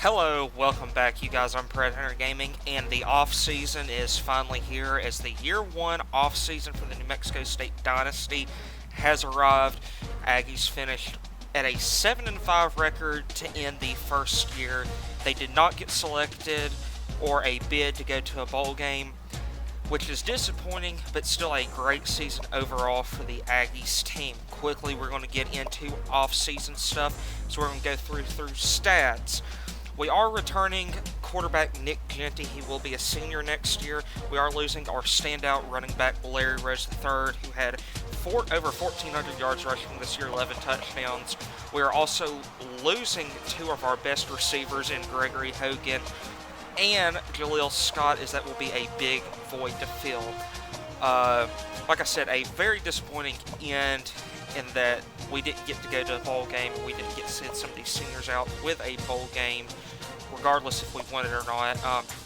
Hello, welcome back, you guys. I'm Predator Gaming, and the off-season is finally here as the Year 1 off-season for the New Mexico State Dynasty has arrived. Aggies finished at a 7-5 record to end the first year. They did not get selected or a bid to go to a bowl game, which is disappointing, but still a great season overall for the Aggies team. Quickly, we're going to get into off-season stuff, so we're going to go through stats. We are returning quarterback Nick Genty. He will be a senior next year. We are losing our standout running back Larry Rose III, who had over 1,400 yards rushing this year, 11 touchdowns. We are also losing two of our best receivers in Gregory Hogan and Jaleel Scott, as that will be a big void to fill. Like I said, a very disappointing end in that we didn't get to go to a bowl game. We didn't get to send some of these seniors out with a bowl game, regardless if we won it or not.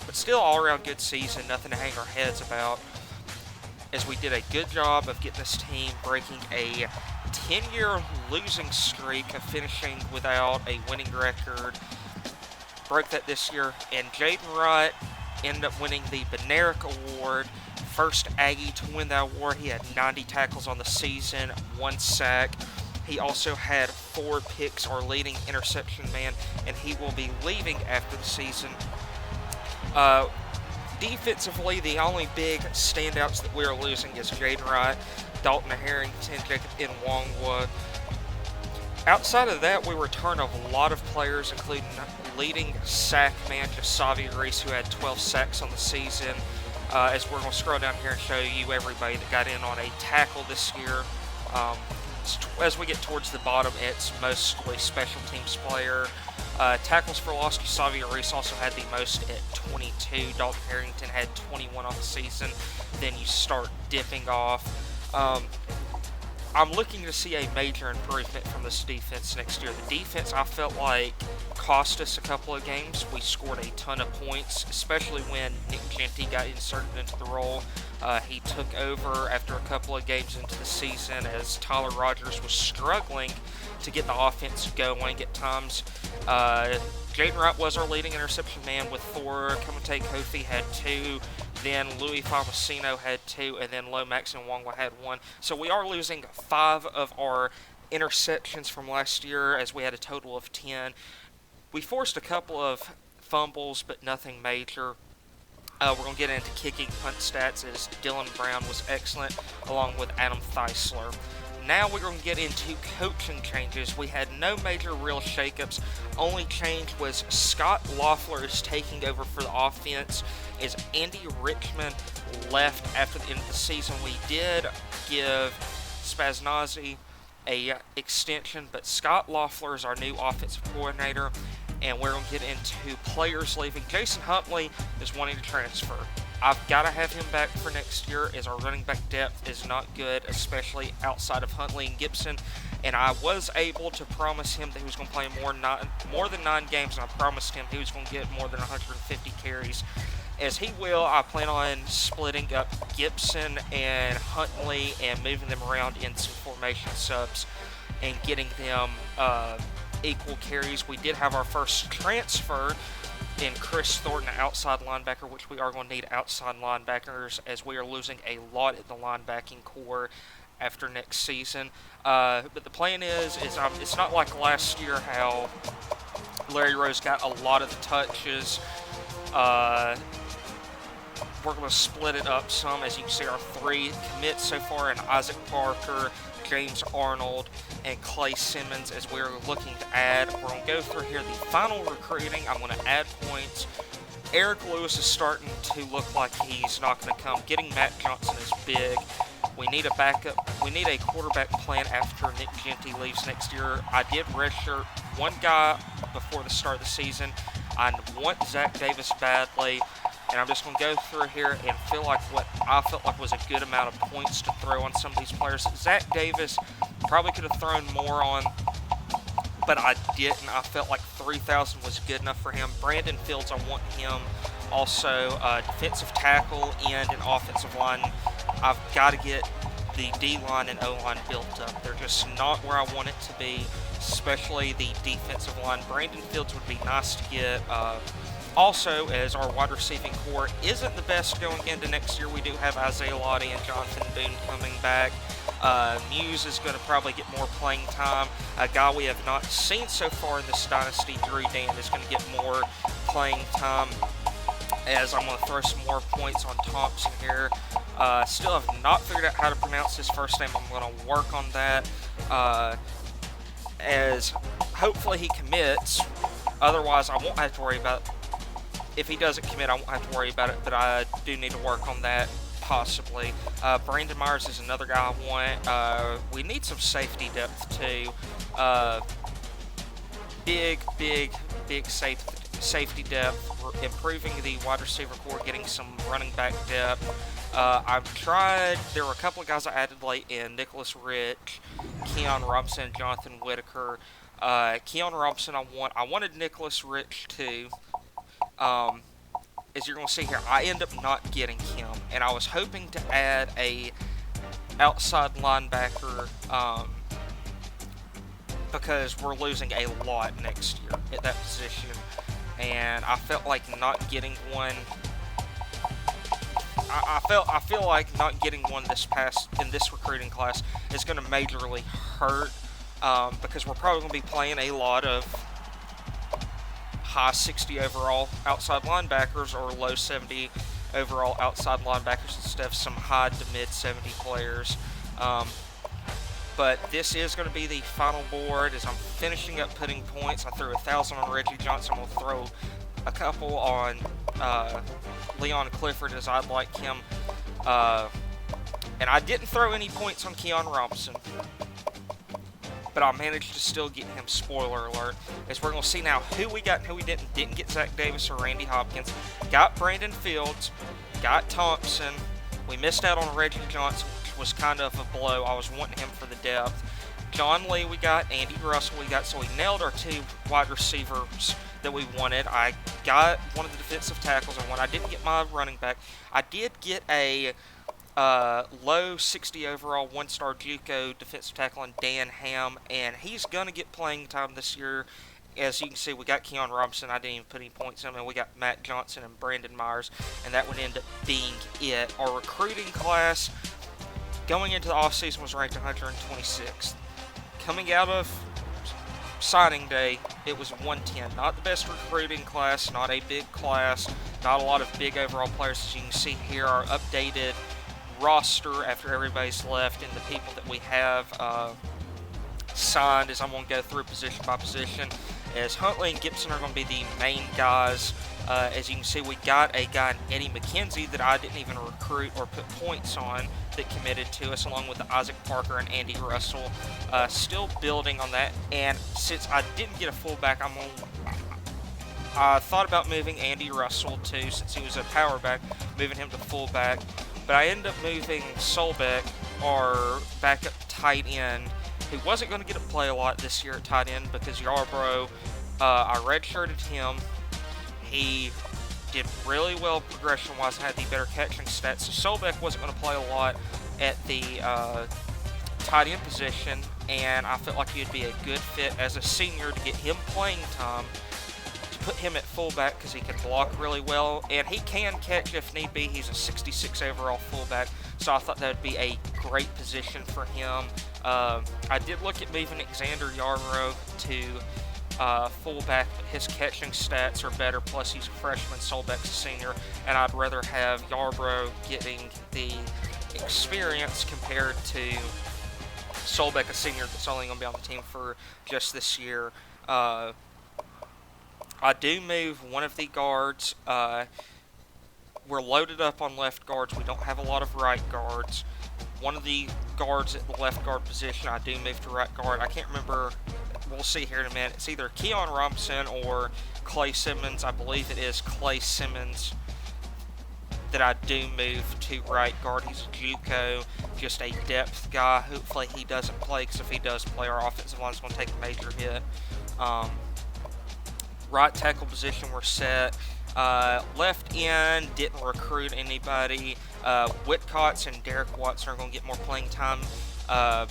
But still, all-around good season, nothing to hang our heads about, as we did a good job of getting this team breaking a 10-year losing streak of finishing without a winning record. Broke that this year, and Jaden Wright ended up winning the Benerick Award. First Aggie to win that award. He had 90 tackles on the season, 1 sack. He also had 4 picks, our leading interception man, and he will be leaving after the season. Defensively, the only big standouts that we are losing is Jaden Wright, Dalton Harrington, Jacob Nwangwa. Outside of that, we return a lot of players, including leading sack man Jasavi Reese, who had 12 sacks on the season. As we're going to scroll down here and show you everybody that got in on a tackle this year. As we get towards the bottom, it's mostly special teams player. Tackles for loss, Jasavi Reese also had the most at 22. Dalton Harrington had 21 on the season. Then you start dipping off. I'm looking to see a major improvement from this defense next year. The defense, I felt like, cost us a couple of games. We scored a ton of points, especially when Nick Genty got inserted into the role. He took over after a couple of games into the season as Tyler Rogers was struggling to get the offense going at times. Jaden Wright was our leading interception man with 4. Kamate Kofi had 2. Then Louis Famasino had 2, and then Lomax and Nwangwa had 1. So we are losing 5 of our interceptions from last year, as we had a total of 10. We forced a couple of fumbles, but nothing major. We're going to get into kicking punt stats, as Dylan Brown was excellent, along with Adam Theisler. Now we're going to get into coaching changes. We had no major real shakeups. Only change was Scott Loeffler is taking over for the offense, as Andy Richmond left after the end of the season. We did give Spaznazzi a extension, but Scott Loeffler is our new offensive coordinator, and we're going to get into players leaving. Jason Huntley is wanting to transfer. I've got to have him back for next year, as our running back depth is not good, especially outside of Huntley and Gibson. And I was able to promise him that he was going to play more than 9 games, and I promised him he was going to get more than 150 carries. As he will, I plan on splitting up Gibson and Huntley and moving them around in some formation subs and getting them equal carries. We did have our first transfer in Chris Thornton, outside linebacker, which we are going to need outside linebackers, as we are losing a lot at the linebacking core after next season. But the plan is it's not like last year how Larry Rose got a lot of the touches. We're going to split it up some. As you can see, our 3 commits so far in Isaac Parker, James Arnold, and Clay Simmons, as we're looking to add. We're going to go through here the final recruiting. I'm going to add points. Eric Lewis is starting to look like he's not going to come. Getting Matt Johnson is big. We need a backup. We need a quarterback plan after Nick Genty leaves next year. I did redshirt 1 guy before the start of the season. I want Zach Davis badly. And I'm just going to go through here and feel like what I felt like was a good amount of points to throw on some of these players. Zach Davis probably could have thrown more on, but I didn't. I felt like 3,000 was good enough for him. Brandon Fields, I want him. Also, defensive tackle and an offensive line. I've got to get the D-line and O-line built up. They're just not where I want it to be. especially the defensive line. Brandon Fields would be nice to get. Also, as our wide receiving core isn't the best going into next year, we do have Isaiah Lottie and Jonathan Boone coming back. Muse is going to probably get more playing time. A guy we have not seen so far in this dynasty, Drew Dan, is going to get more playing time, as I'm going to throw some more points on Thompson here. Still have not figured out how to pronounce his first name. I'm going to work on that, as hopefully he commits. Otherwise, I won't have to worry about it. If he doesn't commit, I won't have to worry about it, but I do need to work on that, possibly. Brandon Myers is another guy I want. We need some safety depth, too. Big safety depth. We're improving the wide receiver core, getting some running back depth. I've tried, there were a couple of guys I added late in, Nicholas Rich, Keon Robinson, and Jonathan Whitaker. Keon Robinson I wanted Nicholas Rich, too. As you're going to see here, I end up not getting him, and I was hoping to add a outside linebacker, because we're losing a lot next year at that position, and I felt like not getting one. I feel like not getting one in this recruiting class is going to majorly hurt, because we're probably going to be playing a lot of high 60 overall outside linebackers or low 70 overall outside linebackers instead of some high to mid 70 players. But this is going to be the final board as I'm finishing up putting points. I threw 1,000 on Reggie Johnson. I'm going to throw a couple on Leon Clifford as I'd like him. And I didn't throw any points on Keon Robinson, but I managed to still get him, spoiler alert, as we're going to see now who we got and who we didn't. Didn't get Zach Davis or Randy Hopkins. Got Brandon Fields, got Thompson. We missed out on Reggie Johnson, which was kind of a blow. I was wanting him for the depth. John Lee we got, Andy Russell we got, so we nailed our two wide receivers that we wanted. I got one of the defensive tackles, and when I didn't get my running back, I did get a low 60 overall one-star JUCO defensive tackle in Dan Ham, and he's going to get playing time this year. As you can see, we got Keon Robinson. I didn't even put any points in him, and we got Matt Johnson and Brandon Myers, and that would end up being it. Our recruiting class going into the offseason was ranked 126th. Coming out of signing day, it was 110. Not the best recruiting class, not a big class, not a lot of big overall players. As you can see here, our updated roster after everybody's left and the people that we have signed, as I'm going to go through position by position, as Huntley and Gibson are going to be the main guys. As you can see, we got a guy, Eddie McKenzie, that I didn't even recruit or put points on, that committed to us, along with Isaac Parker and Andy Russell. Still building on that, and since I didn't get a fullback, I thought about moving Andy Russell too, since he was a power back, moving him to fullback. But I ended up moving Solbeck, our backup tight end, who wasn't going to get to play a lot this year at tight end because Yarbrough, I redshirted him. He did really well progression-wise and had the better catching stats. So Solbeck wasn't going to play a lot at the tight end position, and I felt like he would be a good fit as a senior to get him playing time, to put him at fullback because he can block really well, and he can catch if need be. He's a 66 overall fullback, so I thought that would be a great position for him. I did look at moving Xander Yarbrough to fullback, but his catching stats are better, plus he's a freshman, Solbeck's a senior, and I'd rather have Yarbrough getting the experience compared to Solbeck, a senior that's only going to be on the team for just this year. I do move one of the guards. We're loaded up on left guards. We don't have a lot of right guards. One of the guards at the left guard position, I do move to right guard. I can't remember. We'll see here in a minute. It's either Keon Robinson or Clay Simmons. I believe it is Clay Simmons that I do move to right guard. He's a JUCO, just a depth guy. Hopefully he doesn't play, because if he does play, our offensive line is going to take a major hit. Right tackle position, we're set. Left end, didn't recruit anybody. Whitcott's and Derek Watson are going to get more playing time.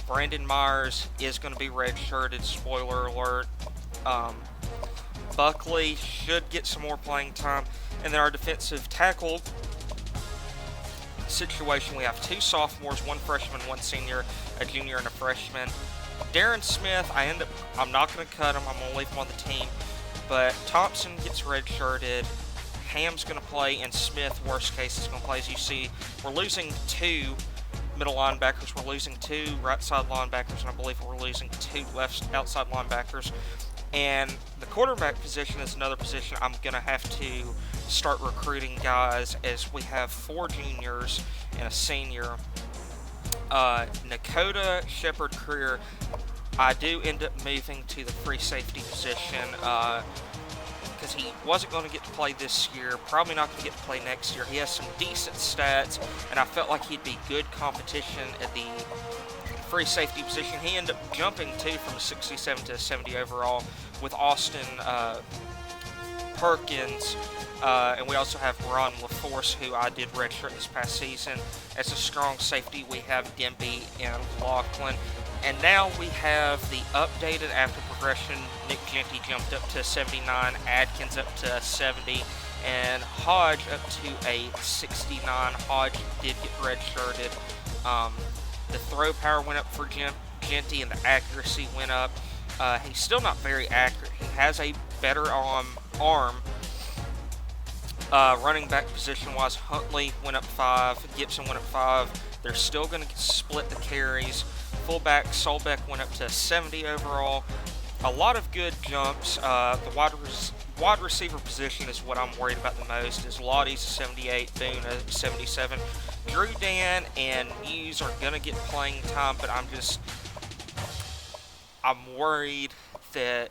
Brandon Myers is going to be redshirted, spoiler alert. Buckley should get some more playing time. And then our defensive tackle situation, we have 2 sophomores, 1 freshman, 1 senior, a junior, and a freshman. Darren Smith, I'm not going to cut him. I'm going to leave him on the team. But Thompson gets redshirted. Ham's going to play, and Smith, worst case, is going to play. As you see, we're losing 2 middle linebackers. We're losing 2 right side linebackers, and I believe we're losing 2 left outside linebackers. And the quarterback position is another position I'm going to have to start recruiting guys, as we have 4 juniors and a senior. Nakota Shepard Career, I do end up moving to the free safety position because he wasn't going to get to play this year, probably not going to get to play next year. He has some decent stats, and I felt like he'd be good competition at the free safety position. He ended up jumping too from a 67 to a 70 overall with Austin Perkins, and we also have Ron LaForce, who I did redshirt this past season. As a strong safety, we have Demby and Lachlan. And now we have the updated after progression. Nick Genty jumped up to 79, Adkins up to 70, and Hodge up to a 69. Hodge did get redshirted. The throw power went up for Genty, and the accuracy went up. He's still not very accurate. He has a better arm. Running back position-wise, Huntley went up 5, Gibson went up 5. They're still going to split the carries. Fullback Solbeck went up to 70 overall. A lot of good jumps. The wide receiver position is what I'm worried about the most. Is Lottie's 78, Boone 77. Drew Dan and Muse are going to get playing time, but I'm worried that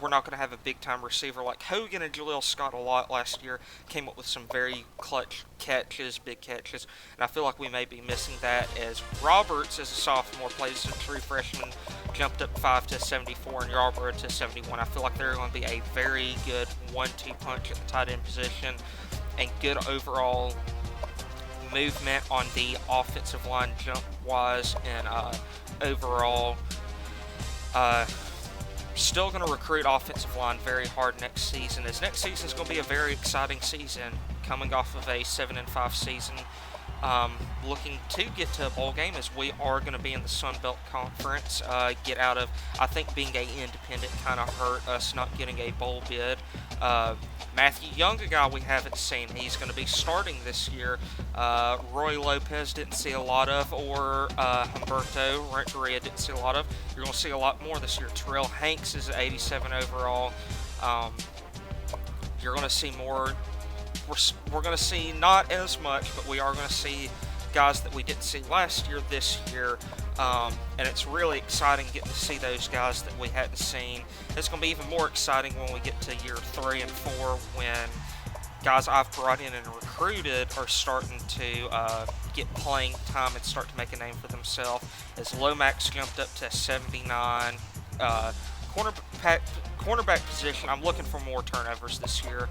we're not going to have a big-time receiver. Like Hogan and Jaleel Scott a lot last year came up with some very clutch catches, big catches, and I feel like we may be missing that, as Roberts, as a sophomore, plays as a true freshman, jumped up 5 to 74, and Yarborough to 71. I feel like they're going to be a very good 1-2 punch at the tight end position, and good overall movement on the offensive line jump-wise, and overall still going to recruit offensive line very hard next season, as next season is going to be a very exciting season, coming off of a 7-5 season. Looking to get to a bowl game, as we are going to be in the Sun Belt Conference. Get out of, I think being a independent kind of hurt us not getting a bowl bid. Matthew Young, a guy we haven't seen, he's going to be starting this year. Roy Lopez didn't see a lot of, or Humberto Renteria didn't see a lot of. You're going to see a lot more this year. Terrell Hanks is 87 overall. You're going to see more. We're going to see not as much, but we are going to see guys that we didn't see last year this year, and it's really exciting getting to see those guys that we hadn't seen. It's going to be even more exciting when we get to year 3 and 4, when guys I've brought in and recruited are starting to get playing time and start to make a name for themselves, as Lomax jumped up to 79. Cornerback position, I'm looking for more turnovers this year,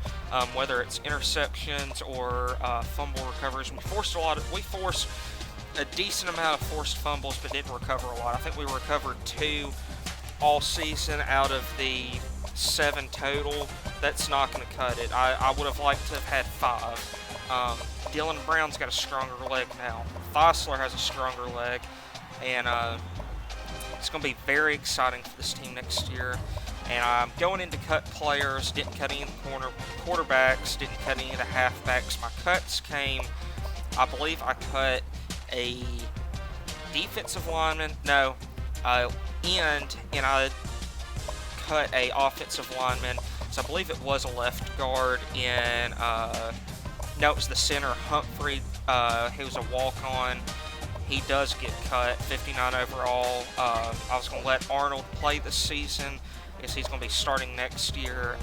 whether it's interceptions or fumble recoveries. We forced a decent amount of forced fumbles, but didn't recover a lot. I think we recovered 2 all season out of the 7 total. That's not going to cut it. I would have liked to have had 5. Dylan Brown's got a stronger leg now. Fossler has a stronger leg, and it's going to be very exciting for this team next year. And I'm going into cut players, didn't cut any of the quarterbacks, didn't cut any of the halfbacks. My cuts came, I believe I cut a defensive lineman, end, and I cut a offensive lineman. So I believe it was a left guard in, no, it was the center, Humphrey. He was a walk-on. He does get cut, 59 overall. I was going to let Arnold play this season, as he's going to be starting next year.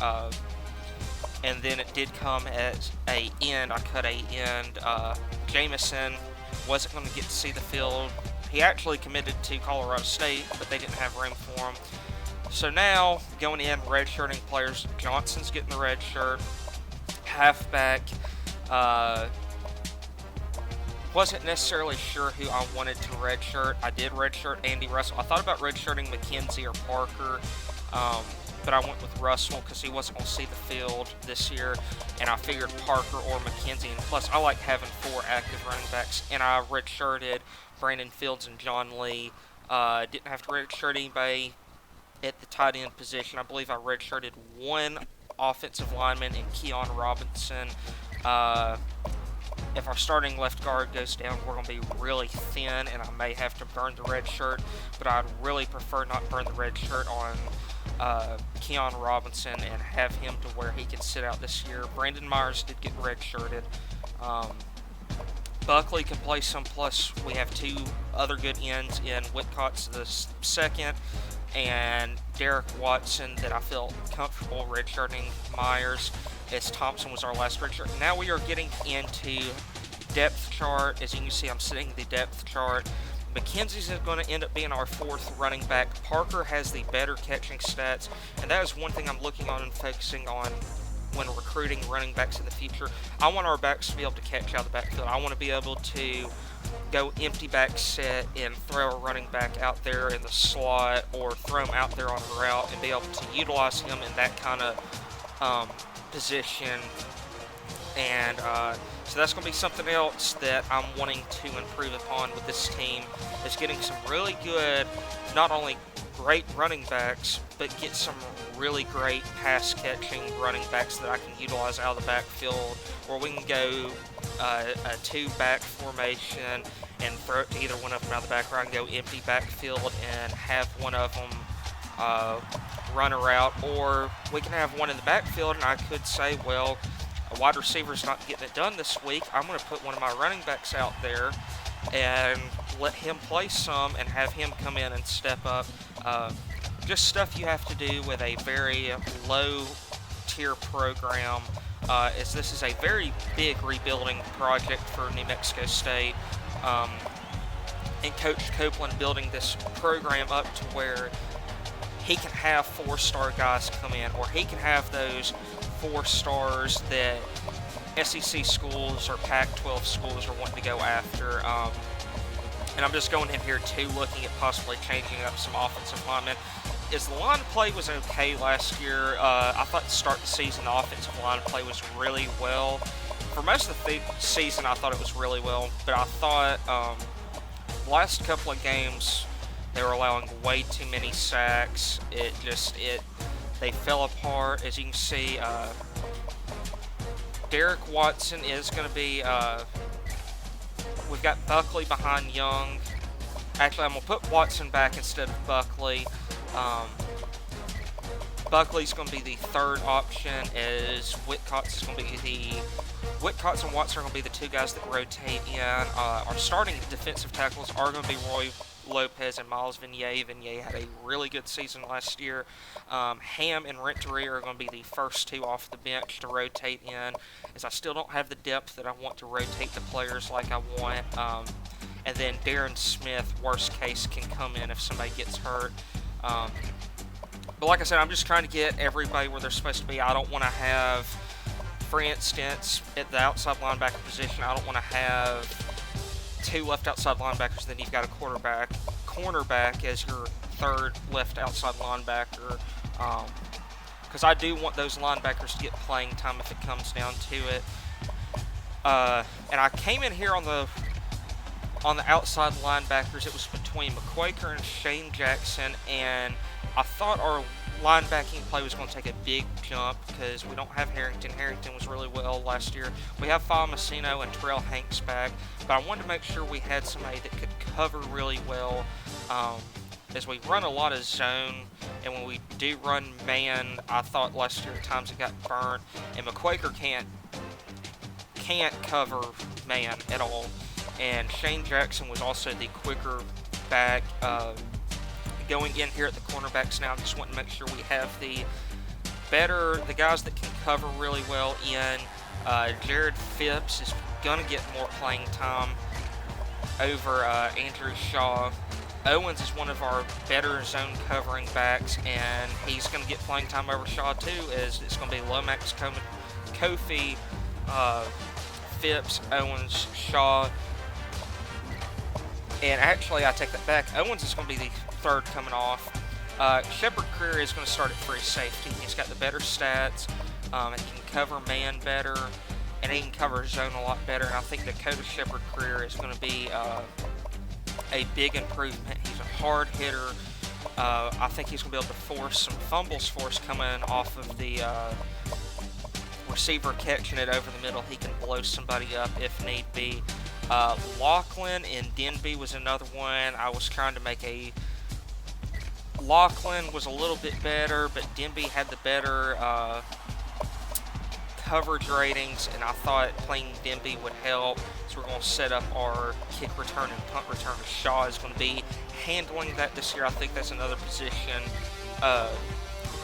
And then it did come as a end. I cut a end. Jameson wasn't going to get to see the field. He actually committed to Colorado State, but they didn't have room for him. So now, going in, redshirting players. Johnson's getting the red shirt. Halfback, Wasn't necessarily sure who I wanted to redshirt. I did redshirt Andy Russell. I thought about redshirting McKenzie or Parker, but I went with Russell because he wasn't going to see the field this year, and I figured Parker or McKenzie. And plus, I like having 4 active running backs, and I redshirted Brandon Fields and John Lee. Didn't have to redshirt anybody at the tight end position. I believe I redshirted 1 offensive lineman in Keon Robinson. If our starting left guard goes down, we're going to be really thin, and I may have to burn the red shirt, but I'd really prefer not burn the red shirt on Keon Robinson and have him to where he can sit out this year. Brandon Myers did get red-shirted. Buckley can play some, plus we have 2 other good ends in Whitcott's the second and Derek Watson that I feel comfortable redshirting Myers, as Thompson was our last redshirt. Now we are getting into depth chart. As you can see, I'm setting the depth chart. McKenzie's is going to end up being our 4th running back. Parker has the better catching stats, and that is one thing I'm looking on and focusing on when recruiting running backs in the future. I want our backs to be able to catch out of the backfield. I want to be able to go empty back set and throw a running back out there in the slot or throw him out there on a route and be able to utilize him in that kind of position. And so that's going to be something else that I'm wanting to improve upon with this team, is getting some really good, not only great running backs, but get some really great pass-catching running backs that I can utilize out of the backfield, where we can go a 2-back formation and throw it to either one of them out of the back, or I can go empty backfield and have one of them run a route, or we can have one in the backfield and I could say, well, a wide receiver's not getting it done this week. I'm going to put one of my running backs out there and let him play some and have him come in and step up. Just stuff you have to do with a very low-tier program, as this is a very big rebuilding project for New Mexico State. And Coach Copeland building this program up to where he can have 4-star guys come in, or he can have those 4 stars that SEC schools or Pac-12 schools are wanting to go after. And I'm just going in here too, looking at possibly changing up some offensive linemen. As the line play was okay last year, I thought to start the season, the offensive line play was really well. For most of the season, I thought it was really well, but I thought last couple of games they were allowing way too many sacks. They fell apart. As you can see, Derek Watson is going to be, we've got Buckley behind Young. Actually, I'm going to put Watson back instead of Buckley. Buckley's going to be the 3rd option, as Whitcott's going to be Whitcott's and Watson are going to be the 2 guys that rotate in. Our starting defensive tackles are going to be Roy Lopez and Miles Vignier. Vignier had a really good season last year. Ham and Renteria are going to be the first 2 off the bench to rotate in, as I still don't have the depth that I want to rotate the players like I want. And then Darren Smith, worst case, can come in if somebody gets hurt. But like I said, I'm just trying to get everybody where they're supposed to be. I don't want to have, for instance, at the outside linebacker position, I don't want to have 2 left outside linebackers, then you've got a cornerback as your 3rd left outside linebacker. Because I do want those linebackers to get playing time if it comes down to it. And I came in here on the outside linebackers. It was between McQuaker and Shane Jackson, and I thought our linebacking play was going to take a big jump because we don't have Harrington. Harrington was really well last year. We have File Messino and Terrell Hanks back, but I wanted to make sure we had somebody that could cover really well, as we run a lot of zone, and when we do run man, I thought last year at times it got burnt, and McQuaker can't cover man at all. And Shane Jackson was also the quicker back. Going in here at the cornerbacks now, I just want to make sure we have the guys that can cover really well in. Jared Phipps is going to get more playing time over Andrew Shaw. Owens is one of our better zone covering backs, and he's going to get playing time over Shaw too, as it's going to be Lomax, Kofi, Phipps, Owens, Shaw. And actually, I take that back. Owens is going to be the third coming off. Shepard Creer is going to start at free safety. He's got the better stats. And he can cover man better, and he can cover zone a lot better. And I think Dakota Shepard Creer is going to be a big improvement. He's a hard hitter. I think he's going to be able to force some fumbles for us coming off of the receiver catching it over the middle. He can blow somebody up if need be. Lachlan and Denby was another one. I was trying to make a... Lachlan was a little bit better, but Denby had the better coverage ratings, and I thought playing Denby would help. So we're going to set up our kick return and punt return. Shaw is going to be handling that this year. I think that's another position that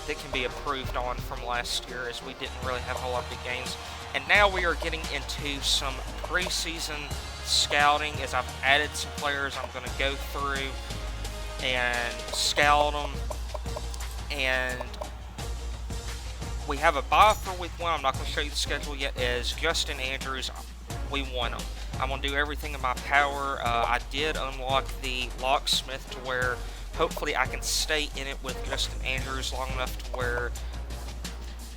can be improved on from last year, as we didn't really have a whole lot of big games. And now we are getting into some preseason scouting, as I've added some players I'm going to go through and scout them. And we have a bye for week 1. I'm not going to show you the schedule yet. As Justin Andrews, we want him. I'm going to do everything in my power. I did unlock the locksmith to where hopefully I can stay in it with Justin Andrews long enough to where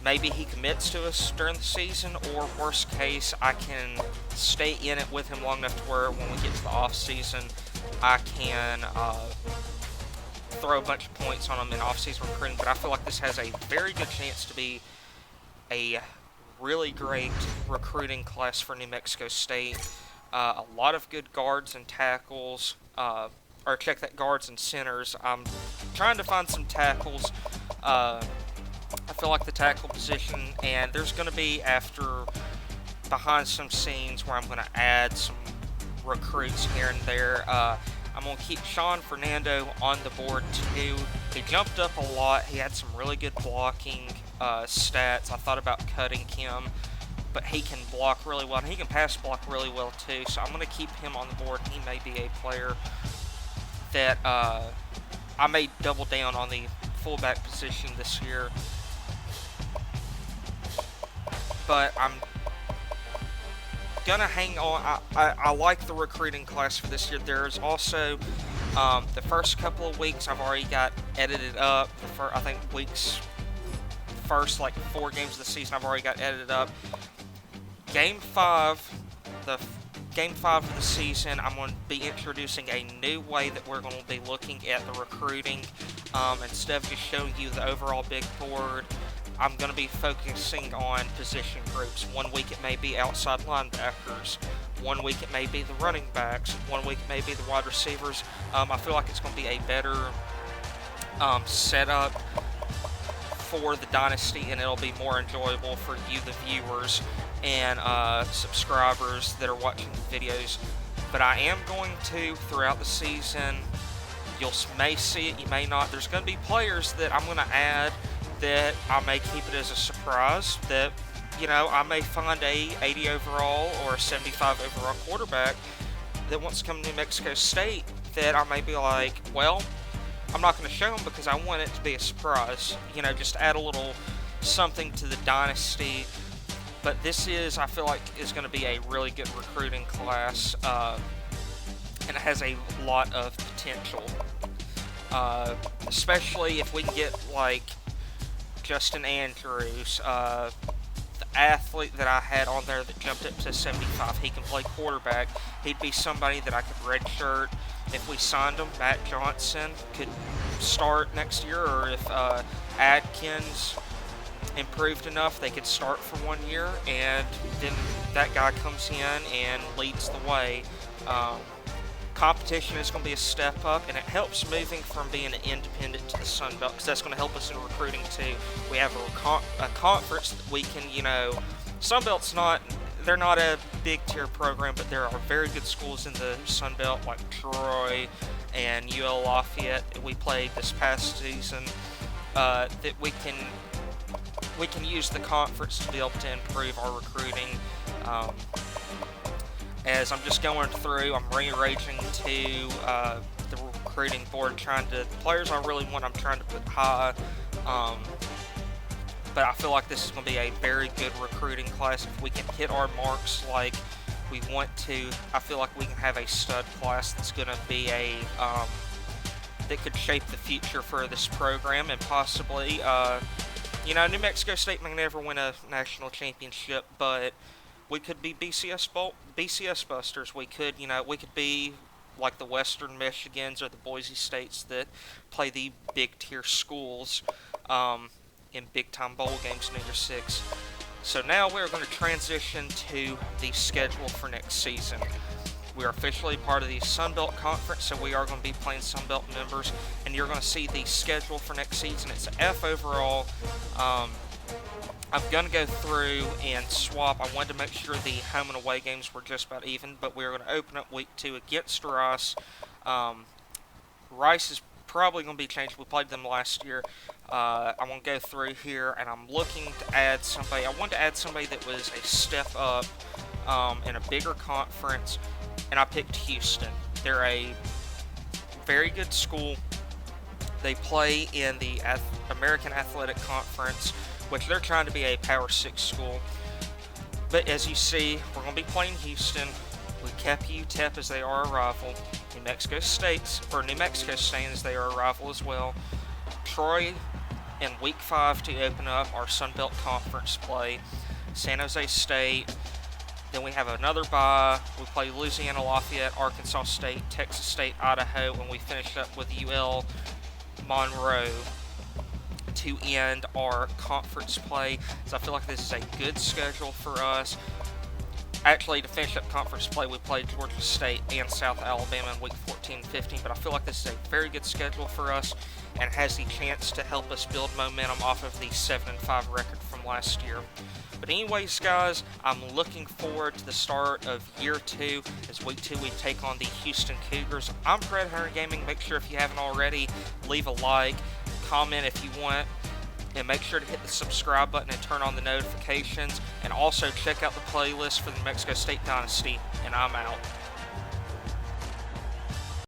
maybe he commits to us during the season, or worst case, I can stay in it with him long enough to where when we get to the off-season, I can throw a bunch of points on him in off-season recruiting. But I feel like this has a very good chance to be a really great recruiting class for New Mexico State. A lot of good guards and tackles, or check that, guards and centers. I'm trying to find some tackles. I feel like the tackle position, and there's going to be, after behind some scenes, where I'm going to add some recruits here and there. I'm going to keep Sean Fernando on the board too. He jumped up a lot. He had some really good blocking stats. I thought about cutting him, but he can block really well, and he can pass block really well too. So I'm going to keep him on the board. He may be a player that I may double down on the fullback position this year. But I'm gonna hang on. I like the recruiting class for this year. There's also the first couple of weeks I've already got edited up. I think first like 4 games of the season I've already got edited up. Game 5 of the season, I'm going to be introducing a new way that we're going to be looking at the recruiting. Instead of just showing you the overall big board, I'm going to be focusing on position groups. 1 week it may be outside linebackers. 1 week it may be the running backs. 1 week it may be the wide receivers. I feel like it's going to be a better setup for the Dynasty, and it'll be more enjoyable for you, the viewers and subscribers that are watching the videos. But I am going to, throughout the season, you may see it, you may not. There's going to be players that I'm going to add that I may keep it as a surprise, that, I may find a 80 overall or a 75 overall quarterback that wants to come to New Mexico State that I may be like, well, I'm not going to show them because I want it to be a surprise. Just add a little something to the Dynasty. But this I feel like, is going to be a really good recruiting class, and it has a lot of potential. Especially if we can get, like, Justin Andrews, the athlete that I had on there that jumped up to 75. He can play quarterback. He'd be somebody that I could redshirt. If we signed him, Matt Johnson could start next year, or if Adkins improved enough, they could start for 1 year, and then that guy comes in and leads the way. Competition is going to be a step up, and it helps moving from being an independent to the Sun Belt, because that's going to help us in recruiting too. We have a conference that we can, Sun Belt's they're not a big tier program, but there are very good schools in the Sun Belt like Troy and UL Lafayette that we played this past season, that we can use the conference to be able to improve our recruiting. As I'm just going through, I'm rearranging to the recruiting board, players I really want, I'm trying to put high. But I feel like this is going to be a very good recruiting class. If we can hit our marks like I feel like we can have a stud class that's going to be that could shape the future for this program and possibly, New Mexico State may never win a national championship, but we could be BCS busters. We could be like the Western Michigans or the Boise States that play the big tier schools in big time bowl games in Year 6. So now we're going to transition to the schedule for next season. We are officially part of the Sun Belt Conference, so we are going to be playing Sun Belt members, and you're going to see the schedule for next season. It's an F overall. I'm going to go through and swap. I wanted to make sure the home and away games were just about even, but we're going to open up week 2 against Rice. Rice is probably going to be changed. We played them last year. I'm going to go through here, and I'm looking to add somebody. I wanted to add somebody that was a step up in a bigger conference, and I picked Houston. They're a very good school. They play in the American Athletic Conference, which they're trying to be a Power 6 school. But as you see, we're going to be playing Houston. We kept UTEP as they are a rival. New Mexico State as they are a rival as well. Troy in week 5 to open up our Sun Belt Conference play. San Jose State. Then we have another bye. We play Louisiana Lafayette, Arkansas State, Texas State, Idaho, and we finish up with UL Monroe to end our conference play. So I feel like this is a good schedule for us. Actually, to finish up conference play, we played Georgia State and South Alabama in week 14 and 15, but I feel like this is a very good schedule for us and has the chance to help us build momentum off of the 7-5 record from last year. But anyways, guys, I'm looking forward to the start of year 2. As week 2, we take on the Houston Cougars. I'm Fred Hunter Gaming. Make sure if you haven't already, leave a like, comment if you want, and make sure to hit the subscribe button and turn on the notifications. And also check out the playlist for the New Mexico State Dynasty. And I'm out.